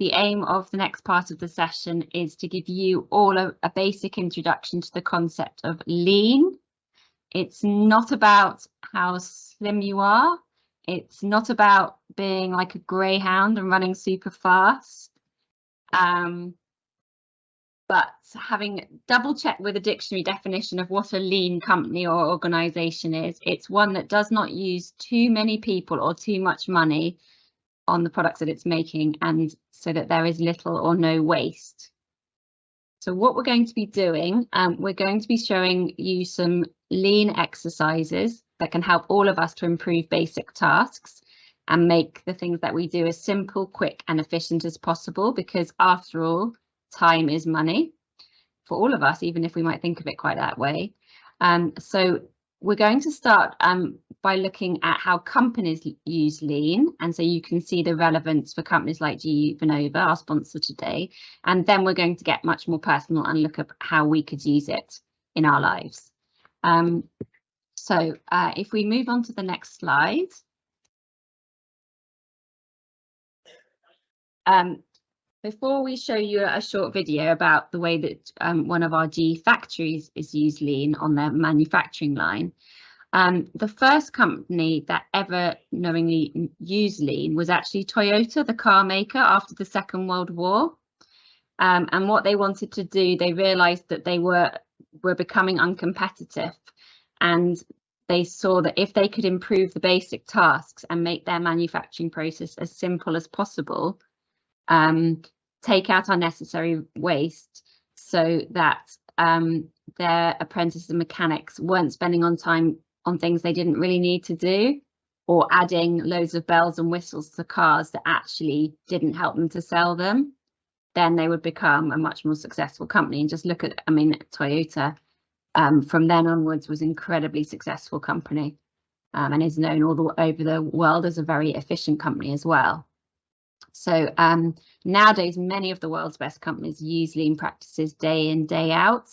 the aim of the next part of the session is to give you all a basic introduction to the concept of lean. It's not about how slim you are. It's not about being like a greyhound and running super fast. But having double checked with a dictionary definition of what a lean company or organization is, it's one that does not use too many people or too much money on the products that it's making, and so that there is little or no waste. So what we're going to be doing, we're going to be showing you some lean exercises that can help all of us to improve basic tasks and make the things that we do as simple, quick and efficient as possible, because after all, time is money for all of us, even if we might think of it quite that way. So we're going to start by looking at how companies use lean, and so you can see the relevance for companies like GE Vernova, our sponsor today, and then we're going to get much more personal and look at how we could use it in our lives. So if we move on to the next slide. Before we show you a short video about the way that one of our GE factories is used lean on their manufacturing line, the first company that ever knowingly used lean was actually Toyota, the car maker, after the Second World War. And what they wanted to do, they realized that they were becoming uncompetitive, and they saw that if they could improve the basic tasks and make their manufacturing process as simple as possible, take out unnecessary waste, so that their apprentices and mechanics weren't spending on time on things they didn't really need to do, or adding loads of bells and whistles to cars that actually didn't help them to sell them, then they would become a much more successful company. And just look at, I mean, Toyota from then onwards was an incredibly successful company, and is known all over the world as a very efficient company as well. So nowadays, many of the world's best companies use lean practices day in, day out,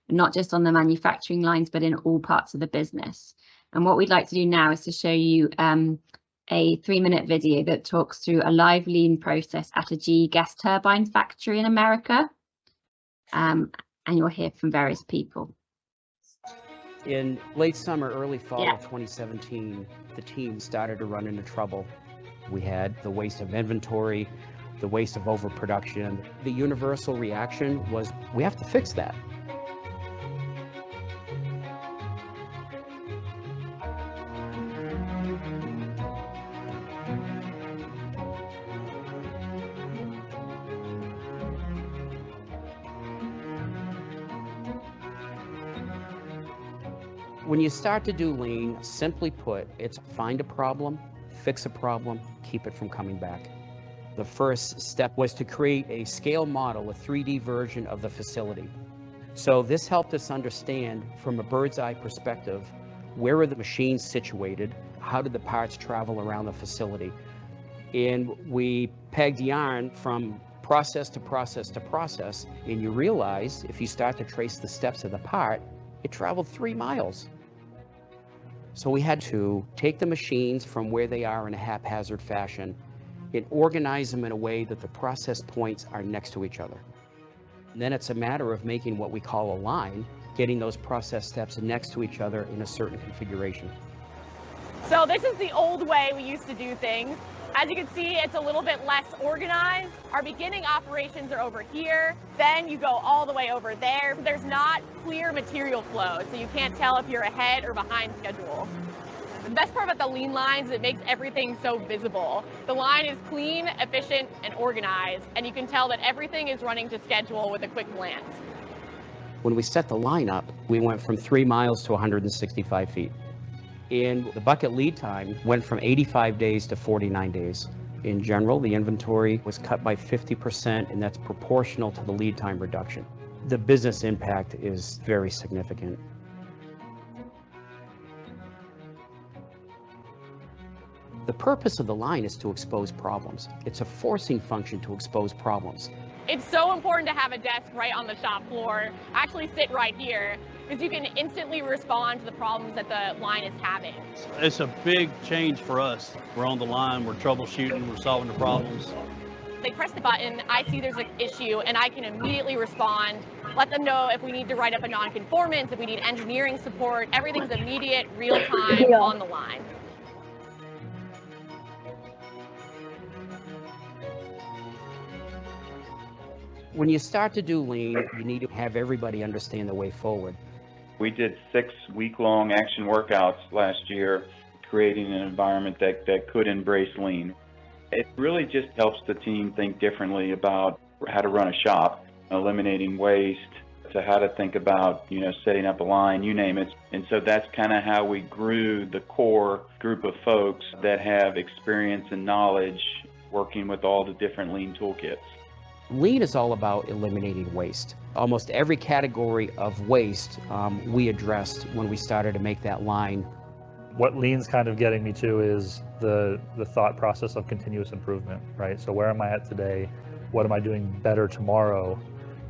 not just on the manufacturing lines, but in all parts of the business. And what we'd like to do now is to show you a 3-minute video that talks through a live lean process at a GE gas turbine factory in America. And you'll hear from various people. In late summer, early fall of 2017, the team started to run into trouble. We had the waste of inventory, the waste of overproduction. The universal reaction was, we have to fix that. When you start to do lean, simply put, it's find a problem, fix a problem, keep it from coming back. The first step was to create a scale model, a 3D version of the facility. So this helped us understand from a bird's eye perspective, where are the machines situated? How did the parts travel around the facility? And we pegged yarn from process to process to process, and you realize if you start to trace the steps of the part, it traveled 3 miles. So we had to take the machines from where they are in a haphazard fashion and organize them in a way that the process points are next to each other. And then it's a matter of making what we call a line, getting those process steps next to each other in a certain configuration. So this is the old way we used to do things. As you can see, it's a little bit less organized. Our beginning operations are over here. Then you go all the way over there. There's not clear material flow, so you can't tell if you're ahead or behind schedule. The best part about the lean lines is it makes everything so visible. The line is clean, efficient, and organized, and you can tell that everything is running to schedule with a quick glance. When we set the line up, we went from 3 miles to 165 feet. And the bucket lead time went from 85 days to 49 days. In general, the inventory was cut by 50%, and that's proportional to the lead time reduction. The business impact is very significant. The purpose of the line is to expose problems. It's a forcing function to expose problems. It's so important to have a desk right on the shop floor, actually sit right here, because you can instantly respond to the problems that the line is having. It's a big change for us. We're on the line, we're troubleshooting, we're solving the problems. They press the button, I see there's an issue, and I can immediately respond, let them know if we need to write up a non-conformance, if we need engineering support. Everything's immediate, real time, on the line. When you start to do lean, you need to have everybody understand the way forward. We did 6 week-long action workouts last year, creating an environment that could embrace lean. It really just helps the team think differently about how to run a shop, eliminating waste, to how to think about, setting up a line, you name it. And so that's kind of how we grew the core group of folks that have experience and knowledge working with all the different lean toolkits. Lean is all about eliminating waste. Almost every category of waste we addressed when we started to make that line. What lean's kind of getting me to is the thought process of continuous improvement, right? So where am I at today? What am I doing better tomorrow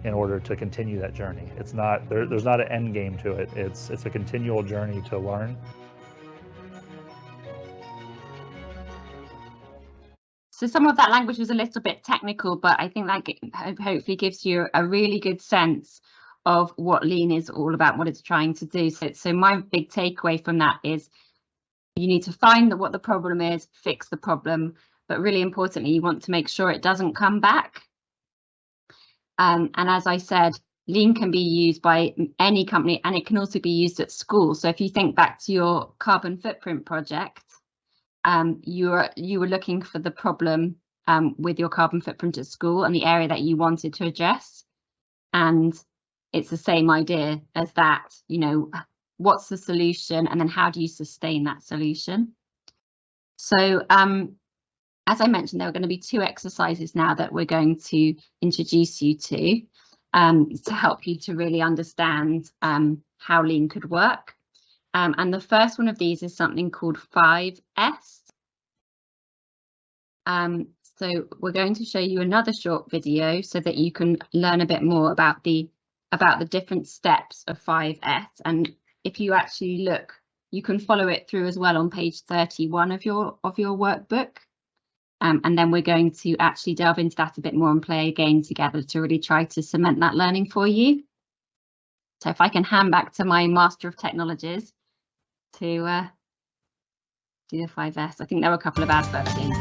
in order to continue that journey? It's not, there's not an end game to it. It's a continual journey to learn. So some of that language was a little bit technical, but I think that hopefully gives you a really good sense of what lean is all about, what it's trying to do. So my big takeaway from that is you need to find what the problem is, fix the problem, but really importantly, you want to make sure it doesn't come back. And as I said, lean can be used by any company, and it can also be used at school. So if you think back to your carbon footprint project, you were looking for the problem with your carbon footprint at school and the area that you wanted to address. And it's the same idea as that, what's the solution, and then how do you sustain that solution? So as I mentioned, there are going to be 2 exercises now that we're going to introduce you to help you to really understand how lean could work. And the first one of these is something called 5S. So we're going to show you another short video so that you can learn a bit more about the different steps of 5S. And if you actually look, you can follow it through as well on page 31 of your workbook. And then we're going to actually delve into that a bit more and play a game together to really try to cement that learning for you. So if I can hand back to my Master of Technologies to do the 5S. I think there were a couple of adverts in.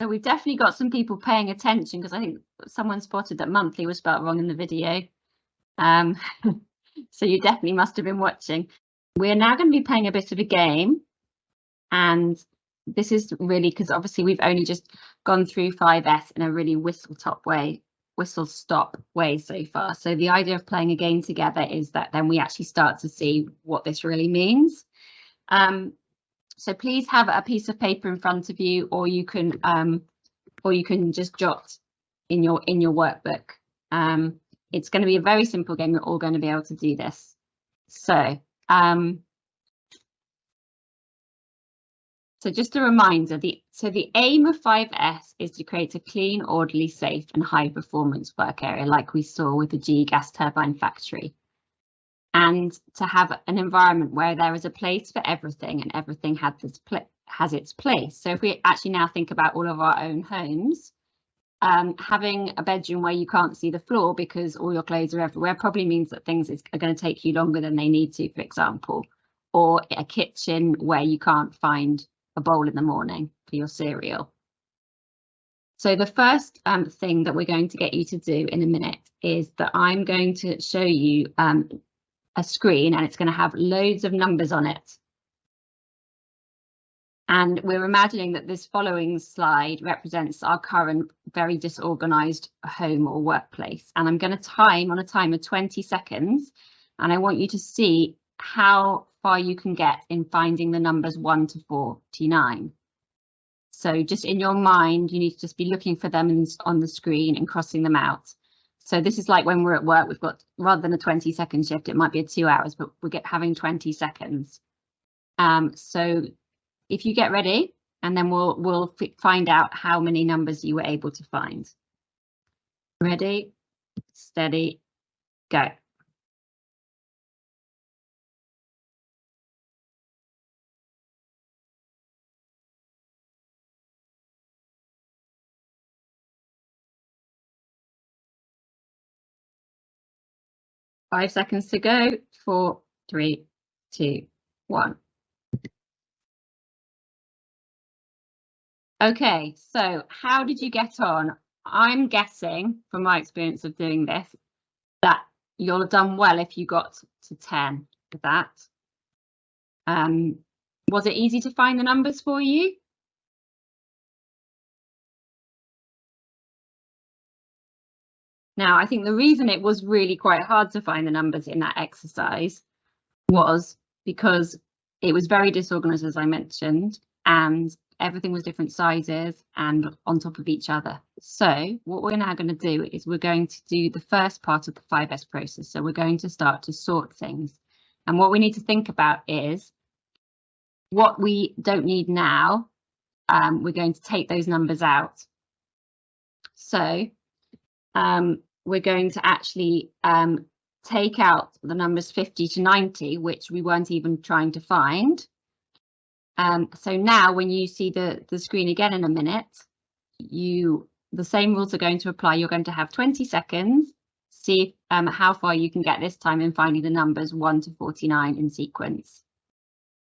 So we've definitely got some people paying attention, because I think someone spotted that monthly was spelled wrong in the video. So you definitely must have been watching. We're now going to be playing a bit of a game, and this is really because obviously we've only just gone through 5S in a really whistle-stop way so far. So the idea of playing a game together is that then we actually start to see what this really means. So please have a piece of paper in front of you, or you can just jot in your workbook. It's going to be a very simple game. You're all going to be able to do this. So just a reminder, the aim of 5S is to create a clean, orderly, safe and high performance work area, like we saw with the GE gas turbine factory, and to have an environment where there is a place for everything and everything has its place. So if we actually now think about all of our own homes, having a bedroom where you can't see the floor because all your clothes are everywhere probably means that things are going to take you longer than they need to, for example, or a kitchen where you can't find a bowl in the morning for your cereal. So the first thing that we're going to get you to do in a minute is that I'm going to show you a screen, and it's going to have loads of numbers on it. And we're imagining that this following slide represents our current very disorganized home or workplace. And I'm going to time on a timer 20 seconds. And I want you to see how far you can get in finding the numbers 1 to 49. So just in your mind, you need to just be looking for them on the screen and crossing them out. So this is like when we're at work, we've got, rather than a 20-second shift, it might be 2 hours, but we're having 20 seconds. So if you get ready, and then we'll find out how many numbers you were able to find. Ready, steady, go. Five seconds to go. 4, 3, 2, 1. Okay, so how did you get on? I'm guessing, from my experience of doing this, that you'll have done well if you got to 10 with that. Was it easy to find the numbers for you? Now, I think the reason it was really quite hard to find the numbers in that exercise was because it was very disorganized, as I mentioned, and everything was different sizes and on top of each other. So what we're now going to do is we're going to do the first part of the 5S process. So we're going to start to sort things. And what we need to think about is what we don't need now. We're going to take those numbers out. So we're going to actually take out the numbers 50 to 90, which we weren't even trying to find. So now when you see the screen again in a minute, the same rules are going to apply. You're going to have 20 seconds, see how far you can get this time in finding the numbers 1 to 49 in sequence.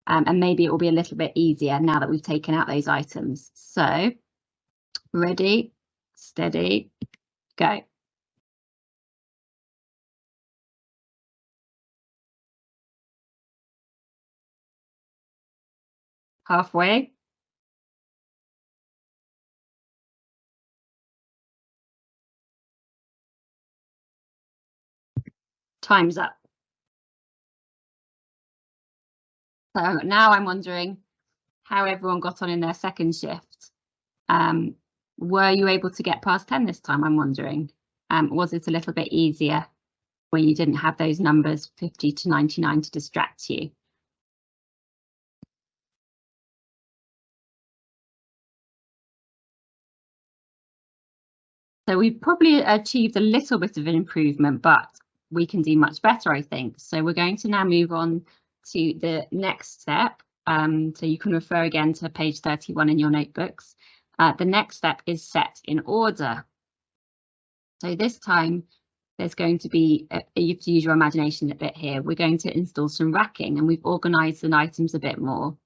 And maybe it will be a little bit easier now that we've taken out those items. So ready, steady, go. Halfway. Time's up. So now I'm wondering how everyone got on in their second shift. Were you able to get past 10 this time, I'm wondering? Was it a little bit easier when you didn't have those numbers 50 to 99 to distract you? So we've probably achieved a little bit of an improvement, but we can do much better, I think. So we're going to now move on to the next step. So you can refer again to page 31 in your notebooks. The next step is set in order. So this time there's going to be, you have to use your imagination a bit here. We're going to install some racking, and we've organised the items a bit more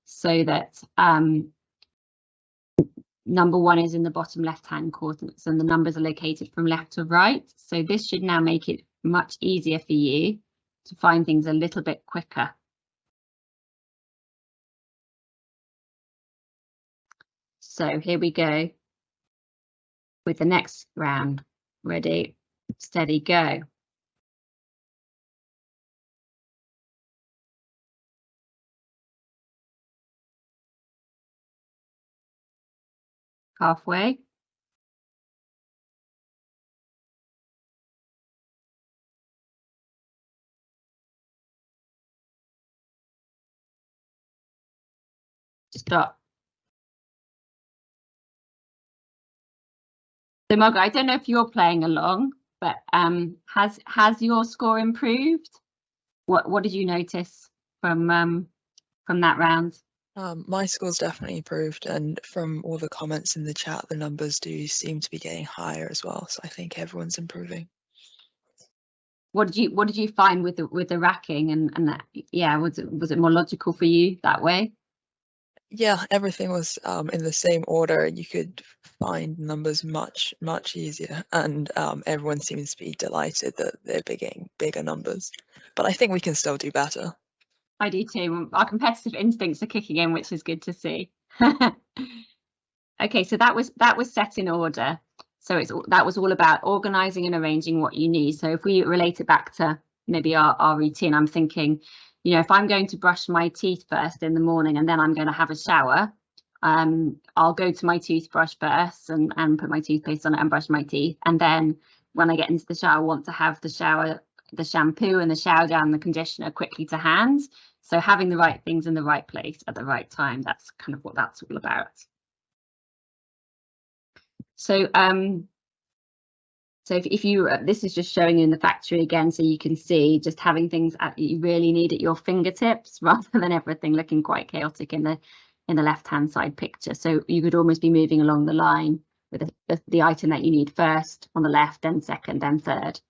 so that number 1 is in the bottom left-hand coordinates, and the numbers are located from left to right. So this should now make it much easier for you to find things a little bit quicker. So here we go with the next round. Ready, steady, go. Halfway. Stop. So Margaret, I don't know if you're playing along, but has your score improved? What did you notice from that round? My score's definitely improved, and from all the comments in the chat, the numbers do seem to be getting higher as well. So I think everyone's improving. What did you find with the racking and that? Yeah, was it more logical for you that way? Yeah, everything was in the same order. You could find numbers much easier, and everyone seems to be delighted that they're getting bigger numbers. But I think we can still do better. I do too. Our competitive instincts are kicking in, which is good to see. Okay, so that was set in order. So that was all about organizing and arranging what you need. So if we relate it back to maybe our routine, I'm thinking, you know, if I'm going to brush my teeth first in the morning and then I'm going to have a shower, I'll go to my toothbrush first and put my toothpaste on it and brush my teeth. And then when I get into the shower, I want to have the shampoo and the shower gel and the conditioner quickly to hand. So having the right things in the right place at the right time, that's kind of what that's all about. So if you, this is just showing you in the factory again, so you can see just having things that you really need at your fingertips rather than everything looking quite chaotic in the left-hand side picture. So you could almost be moving along the line with the item that you need first on the left, then second, then third.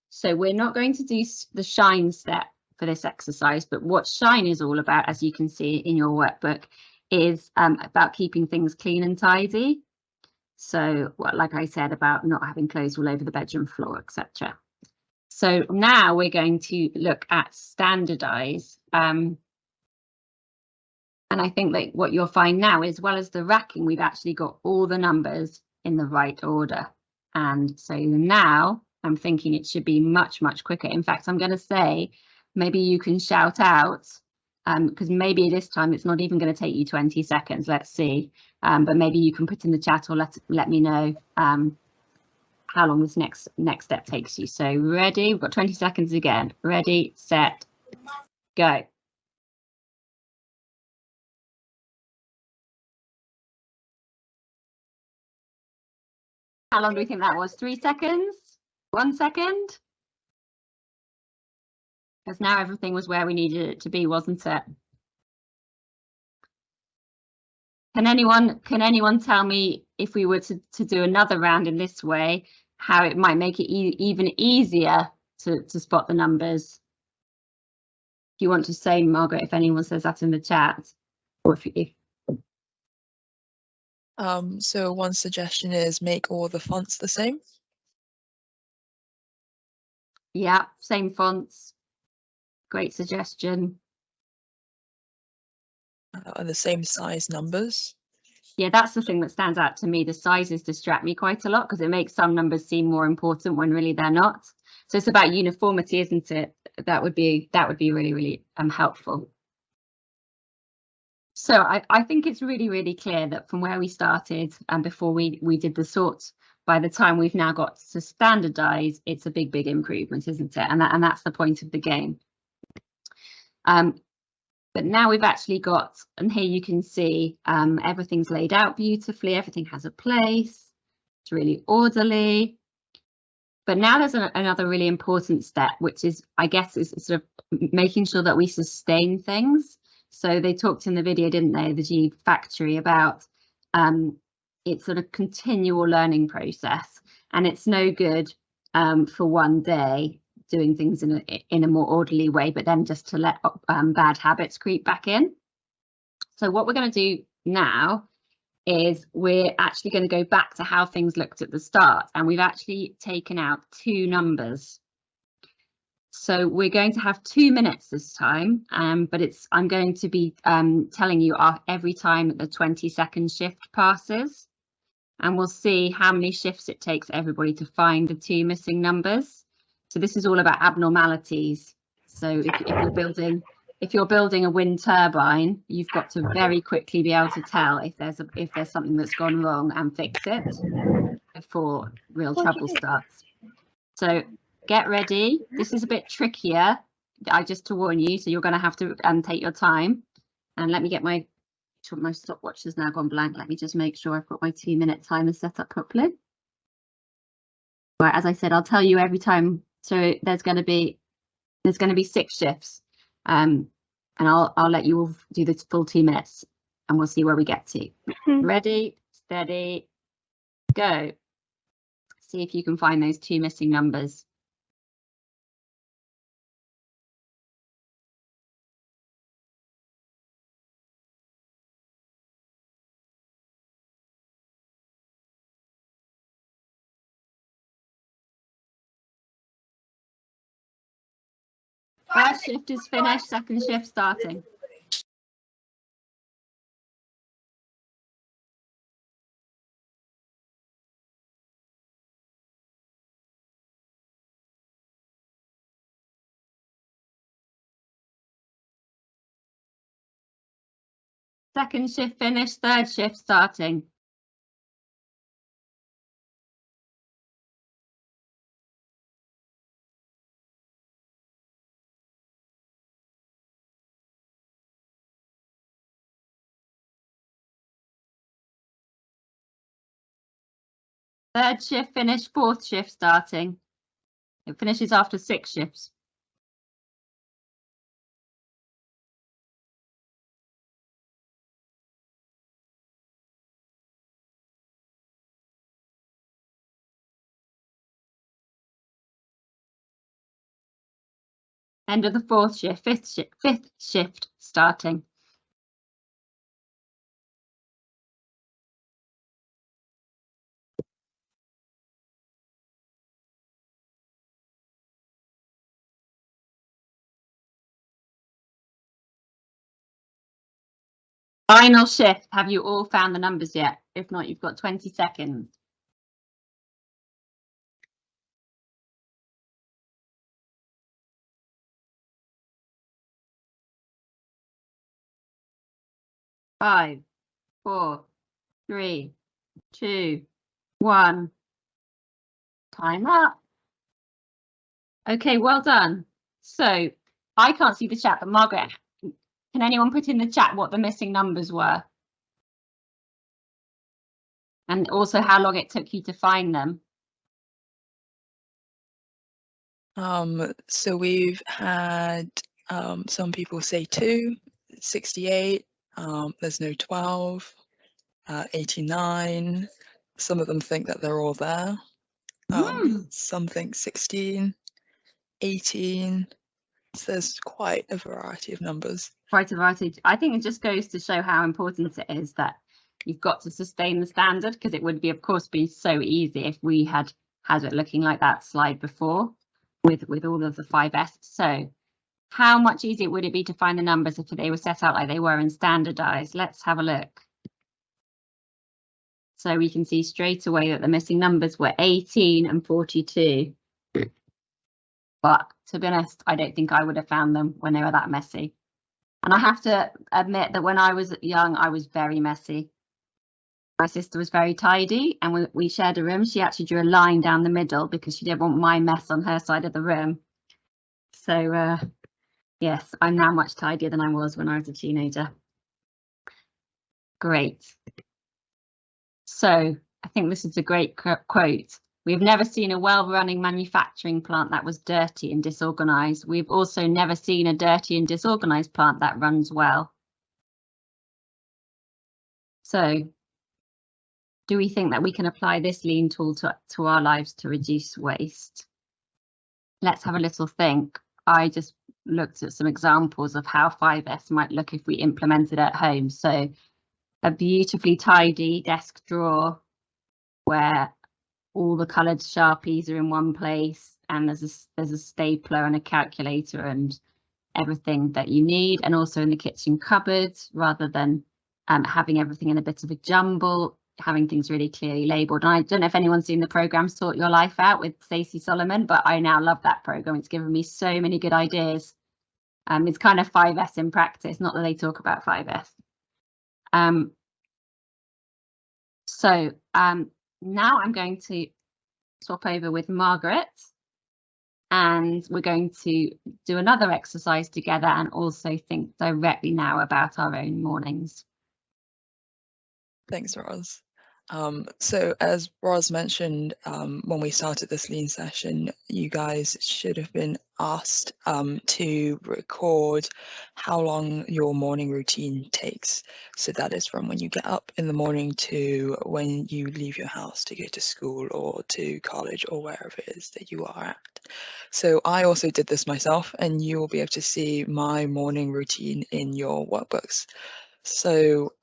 So we're not going to do the shine step for this exercise, but what shine is all about, as you can see in your workbook, is about keeping things clean and tidy. So like I said, about not having clothes all over the bedroom floor, etc. So now we're going to look at standardize. And I think that what you'll find now, as well as the racking, we've actually got all the numbers in the right order. And so now I'm thinking it should be much quicker. In fact, I'm going to say maybe you can shout out, because maybe this time it's not even going to take you 20 seconds. Let's see. But maybe you can put in the chat or let me know how long this next step takes you. So ready? We've got 20 seconds again. Ready, set, go. How long do we think that was? 3 seconds? 1 second? Because now everything was where we needed it to be, wasn't it? Can anyone tell me, if we were to do another round in this way, how it might make it even easier to spot the numbers? If you want to say, Margaret, if anyone says that in the chat, or if so one suggestion is make all the fonts the same. Yeah, same fonts. Great suggestion. The same size numbers. Yeah, that's the thing that stands out to me. The sizes distract me quite a lot because it makes some numbers seem more important when really they're not. So it's about uniformity, isn't it? That would be really helpful. So I think it's really clear that from where we started and before we did the sorts, by the time we've now got to standardize, it's a big improvement, isn't it? And that's the point of the game. But now we've actually got, and here you can see everything's laid out beautifully, everything has a place, it's really orderly. But now there's another really important step, which is, I guess, is sort of making sure that we sustain things. So they talked in the video, didn't they, the G Factory, about it's sort of continual learning process, and it's no good for one day doing things in a more orderly way, but then just to let bad habits creep back in. So what we're going to do now is we're actually going to go back to how things looked at the start, and we've actually taken out 2 numbers. So we're going to have 2 minutes this time, but I'm going to be telling you every time the 20-second shift passes, and we'll see how many shifts it takes everybody to find the 2 missing numbers. So this is all about abnormalities. So if you're building a wind turbine, you've got to very quickly be able to tell if there's something that's gone wrong and fix it before real trouble starts. So get ready. This is a bit trickier, just to warn you, so you're going to have to take your time. And let me get my stopwatch has now gone blank. Let me just make sure I've got my 2-minute timer set up properly. Right, as I said, I'll tell you every time. So there's going to be 6 shifts, and I'll let you all do this full 2 minutes, and we'll see where we get to. Ready, steady, go. See if you can find those 2 missing numbers. First shift is finished, second shift starting. Second shift finished, third shift starting. Third shift finished, fourth shift starting. It finishes after 6 shifts. End of the 4th shift, 5th shift starting. Final shift. Have you all found the numbers yet? If not, you've got 20 seconds. Five, 4, 3, 2, 1. Time up. Okay, well done. So I can't see the chat, but Margaret, can anyone put in the chat what the missing numbers were? And also how long it took you to find them? So we've had some people say 2, 68, there's no 12, 89. Some of them think that they're all there. Some think 16, 18. So there's quite a variety of numbers. Quite a variety. I think it just goes to show how important it is that you've got to sustain the standard, because it would be, of course, be so easy if we had it looking like that slide before with all of the 5S. So how much easier would it be to find the numbers if they were set out like they were in standardized? Let's have a look. So we can see straight away that the missing numbers were 18 and 42. But to be honest, I don't think I would have found them when they were that messy. And I have to admit that when I was young, I was very messy. My sister was very tidy, and we shared a room. She actually drew a line down the middle because she didn't want my mess on her side of the room. So yes, I'm now much tidier than I was when I was a teenager. Great. So I think this is a great quote. We've never seen a well-running manufacturing plant that was dirty and disorganized. We've also never seen a dirty and disorganized plant that runs well. So do we think that we can apply this lean tool to our lives to reduce waste? Let's have a little think. I just looked at some examples of how 5S might look if we implemented at home. So a beautifully tidy desk drawer where all the coloured Sharpies are in one place, and there's a stapler and a calculator and everything that you need, and also in the kitchen cupboard, rather than having everything in a bit of a jumble, having things really clearly labelled. And I don't know if anyone's seen the programme Sort Your Life Out with Stacey Solomon, but I now love that programme. It's given me so many good ideas. It's kind of 5S in practice, not that they talk about 5S. So now I'm going to swap over with Margaret, and we're going to do another exercise together and also think directly now about our own mornings. Thanks, Roz. So as Roz mentioned, when we started this lean session, you guys should have been asked to record how long your morning routine takes. So that is from when you get up in the morning to when you leave your house to go to school or to college or wherever it is that you are at. So I also did this myself, and you will be able to see my morning routine in your workbooks. So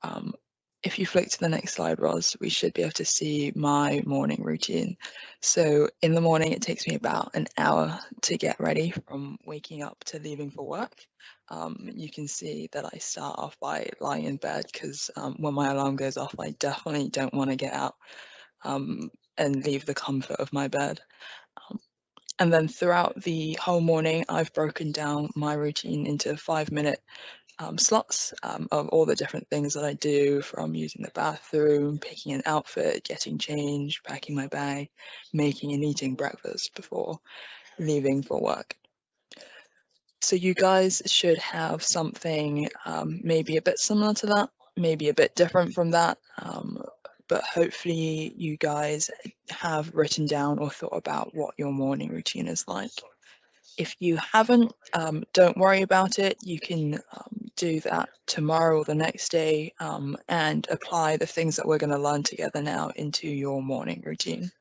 if you flick to the next slide, Roz, we should be able to see my morning routine. So in the morning, it takes me about an hour to get ready from waking up to leaving for work. You can see that I start off by lying in bed because when my alarm goes off, I definitely don't want to get out and leave the comfort of my bed. And then throughout the whole morning, I've broken down my routine into 5-minute slots of all the different things that I do, from using the bathroom, picking an outfit, getting changed, packing my bag, making and eating breakfast before leaving for work. So you guys should have something maybe a bit similar to that, maybe a bit different from that, but hopefully you guys have written down or thought about what your morning routine is like. If you haven't, don't worry about it. You can do that tomorrow or the next day and apply the things that we're going to learn together now into your morning routine.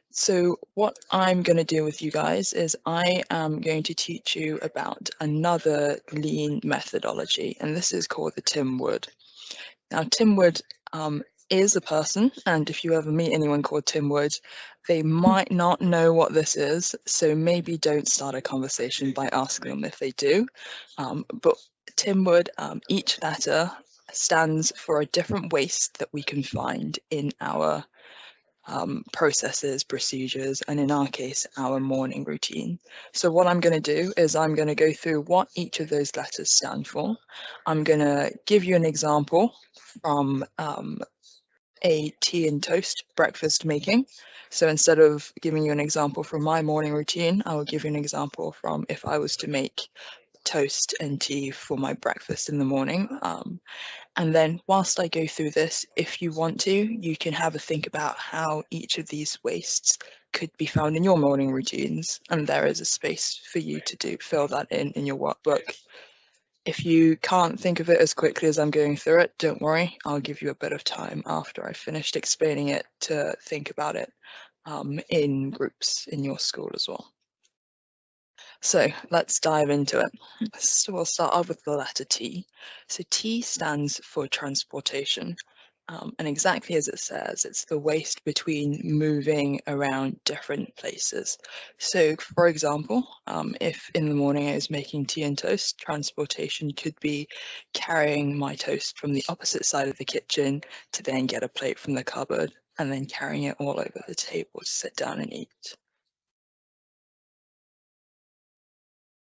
So what I'm going to do with you guys is I am going to teach you about another lean methodology, and this is called the TIMWOOD. Now, TIMWOOD is a person, and if you ever meet anyone called TIMWOOD, they might not know what this is, so maybe don't start a conversation by asking them if they do. But TIMWOOD, each letter stands for a different waste that we can find in our processes, procedures, and in our case, our morning routine. So what I'm going to do is I'm going to go through what each of those letters stand for. I'm going to give you an example from a tea and toast breakfast making. So instead of giving you an example from my morning routine, I will give you an example from if I was to make toast and tea for my breakfast in the morning. And then whilst I go through this, if you want to, you can have a think about how each of these wastes could be found in your morning routines. And there is a space for you to fill that in your workbook. If you can't think of it as quickly as I'm going through it, don't worry, I'll give you a bit of time after I've finished explaining it to think about it in groups in your school as well. So let's dive into it. So we'll start off with the letter T. So T stands for transportation. And exactly as it says, it's the waste between moving around different places. So for example, if in the morning I was making tea and toast, transportation could be carrying my toast from the opposite side of the kitchen to then get a plate from the cupboard and then carrying it all over the table to sit down and eat.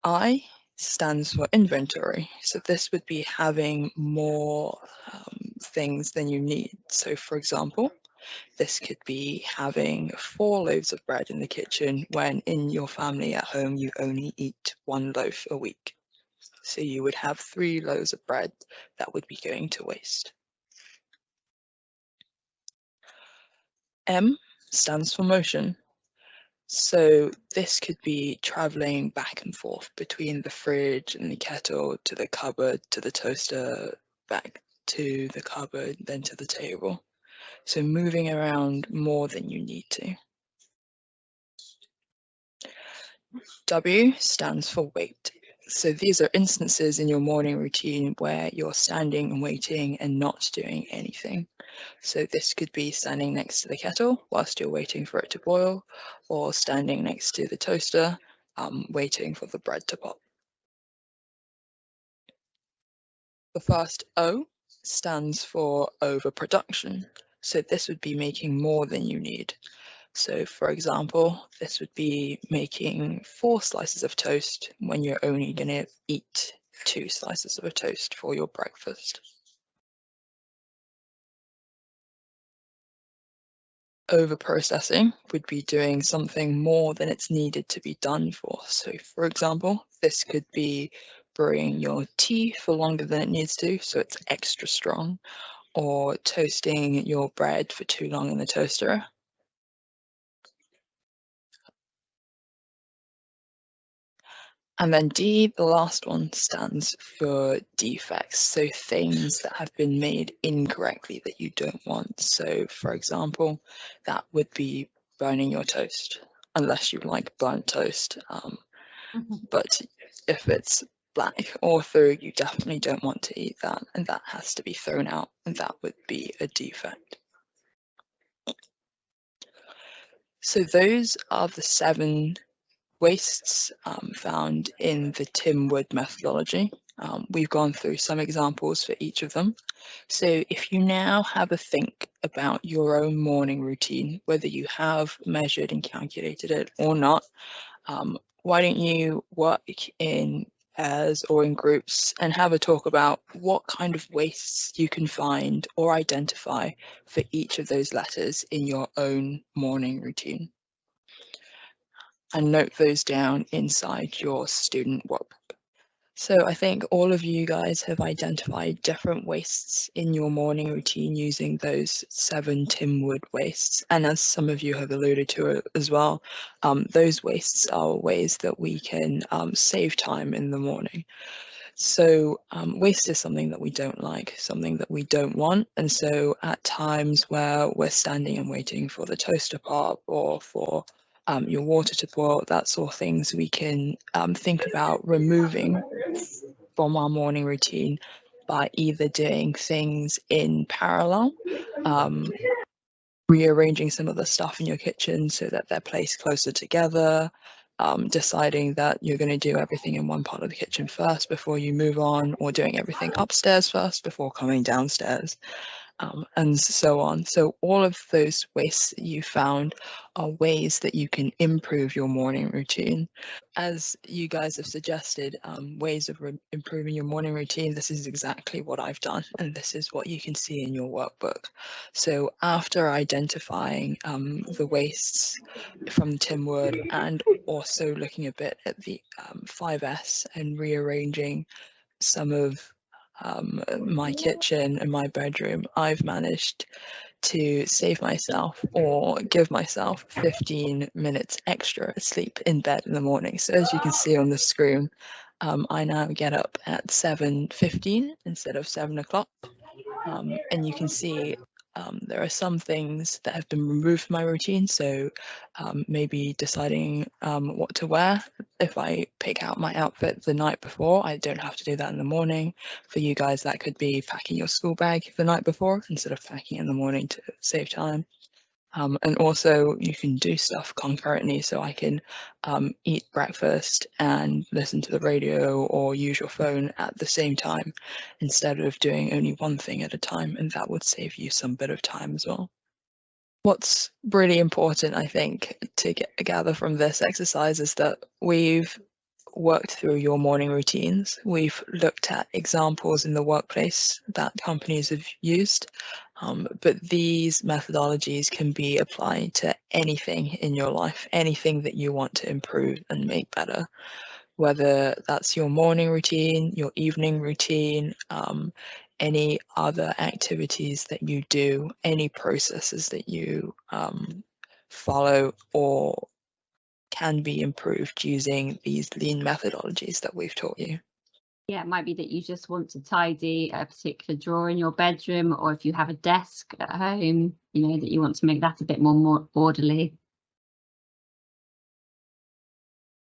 I stands for inventory. So this would be having more things than you need. So for example, this could be having 4 loaves of bread in the kitchen when in your family at home you only eat 1 loaf a week. So you would have 3 loaves of bread that would be going to waste. M stands for motion. So this could be traveling back and forth between the fridge and the kettle to the cupboard, to the toaster, back to the cupboard, then to the table. So moving around more than you need to. W stands for wait. So these are instances in your morning routine where you're standing and waiting and not doing anything. So this could be standing next to the kettle whilst you're waiting for it to boil, or standing next to the toaster, waiting for the bread to pop. The first O stands for overproduction. So this would be making more than you need. So for example, this would be making 4 slices of toast when you're only going to eat 2 slices of a toast for your breakfast. Overprocessing would be doing something more than it's needed to be done for. So for example, this could be brewing your tea for longer than it needs to, so it's extra strong, or toasting your bread for too long in the toaster. And then D, the last one, stands for defects, so things that have been made incorrectly that you don't want. So for example, that would be burning your toast, unless you like burnt toast. But if it's black or through, you definitely don't want to eat that, and that has to be thrown out, and that would be a defect. So those are the 7 wastes found in the TIMWOOD methodology. We've gone through some examples for each of them. So if you now have a think about your own morning routine, whether you have measured and calculated it or not, why don't you work in pairs or in groups and have a talk about what kind of wastes you can find or identify for each of those letters in your own morning routine. And note those down inside your student workbook. So I think all of you guys have identified different wastes in your morning routine using those 7 TIMWOOD wastes. And as some of you have alluded to as well, those wastes are ways that we can save time in the morning. So waste is something that we don't like, something that we don't want. And so at times where we're standing and waiting for the toaster pop or for your water to boil, that's all things we can think about removing from our morning routine by either doing things in parallel, rearranging some of the stuff in your kitchen so that they're placed closer together, deciding that you're going to do everything in one part of the kitchen first before you move on, or doing everything upstairs first before coming downstairs, and so on. So all of those wastes that you found are ways that you can improve your morning routine. As you guys have suggested, ways of improving your morning routine, this is exactly what I've done, and this is what you can see in your workbook. So after identifying the wastes from TIMWOOD and also looking a bit at the 5S and rearranging some of my kitchen and my bedroom, I've managed to save myself or give myself 15 minutes extra sleep in bed in the morning. So as you can see on the screen, I now get up at 7:15 instead of 7 o'clock. And you can see there are some things that have been removed from my routine. So maybe deciding what to wear. If I pick out my outfit the night before, I don't have to do that in the morning. For you guys, that could be packing your school bag the night before instead of packing in the morning to save time. And also you can do stuff concurrently, so I can eat breakfast and listen to the radio or use your phone at the same time instead of doing only one thing at a time, and that would save you some bit of time as well. What's really important, I think, to gather from this exercise is that we've worked through your morning routines. We've looked at examples in the workplace that companies have used, but these methodologies can be applied to anything in your life, anything that you want to improve and make better, whether that's your morning routine, your evening routine, any other activities that you do, any processes that you follow or can be improved using these lean methodologies that we've taught you. Yeah, it might be that you just want to tidy a particular drawer in your bedroom, or if you have a desk at home, you know, that you want to make that a bit more orderly.